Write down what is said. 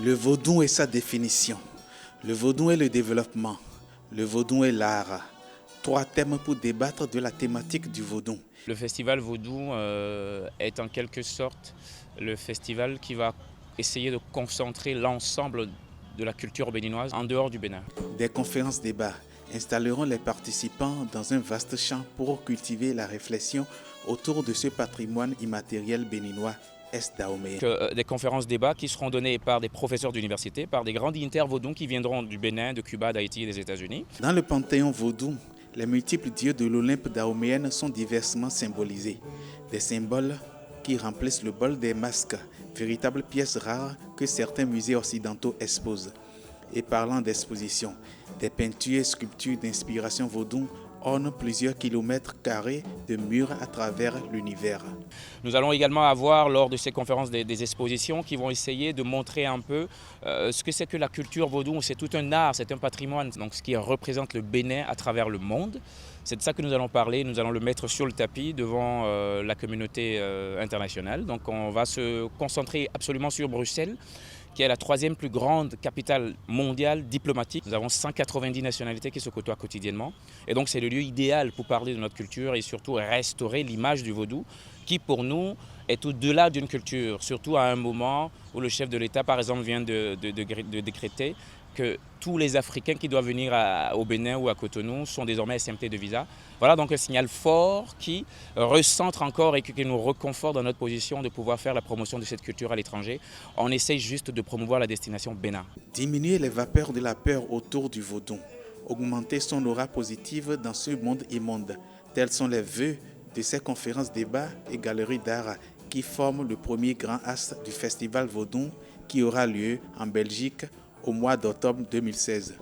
Le vaudou et sa définition. Le vaudou et le développement. Le vaudou et l'art. Trois thèmes pour débattre de la thématique du vaudou. Le festival vaudou est en quelque sorte le festival qui va essayer de concentrer l'ensemble de la culture béninoise en dehors du Bénin. Des conférences débats installeront les participants dans un vaste champ pour cultiver la réflexion autour de ce patrimoine immatériel béninois est-dahoméen. Des conférences débats qui seront données par des professeurs d'université, par des grands dignitaires vaudous qui viendront du Bénin, de Cuba, d'Haïti et des États-Unis. Dans le panthéon vaudou, les multiples dieux de l'Olympe dahoméenne sont diversement symbolisés. Des symboles qui remplissent le bol des masques, véritables pièces rares que certains musées occidentaux exposent. Et parlant d'exposition, des peintures et sculptures d'inspiration vaudou ornent plusieurs kilomètres carrés de murs à travers l'univers. Nous allons également avoir lors de ces conférences des expositions qui vont essayer de montrer un peu ce que c'est que la culture vaudou. C'est tout un art, c'est un patrimoine, donc ce qui représente le Bénin à travers le monde. C'est de ça que nous allons parler, nous allons le mettre sur le tapis devant la communauté internationale. Donc on va se concentrer absolument sur Bruxelles, qui est la troisième plus grande capitale mondiale diplomatique. Nous avons 190 nationalités qui se côtoient quotidiennement. Et donc c'est le lieu idéal pour parler de notre culture et surtout restaurer l'image du vaudou qui pour nous est au-delà d'une culture, surtout à un moment où le chef de l'État par exemple vient de décréter que tous les Africains qui doivent venir au Bénin ou à Cotonou sont désormais exemptés de visa. Voilà donc un signal fort qui recentre encore et qui nous reconforte dans notre position de pouvoir faire la promotion de cette culture à l'étranger. On essaye juste de promouvoir la destination Bénin. Diminuer les vapeurs de la peur autour du vaudou, augmenter son aura positive dans ce monde immonde. Tels sont les vœux de ces conférences débats et galeries d'art qui forment le premier grand axe du festival vaudou qui aura lieu en Belgique au mois d'octobre 2016.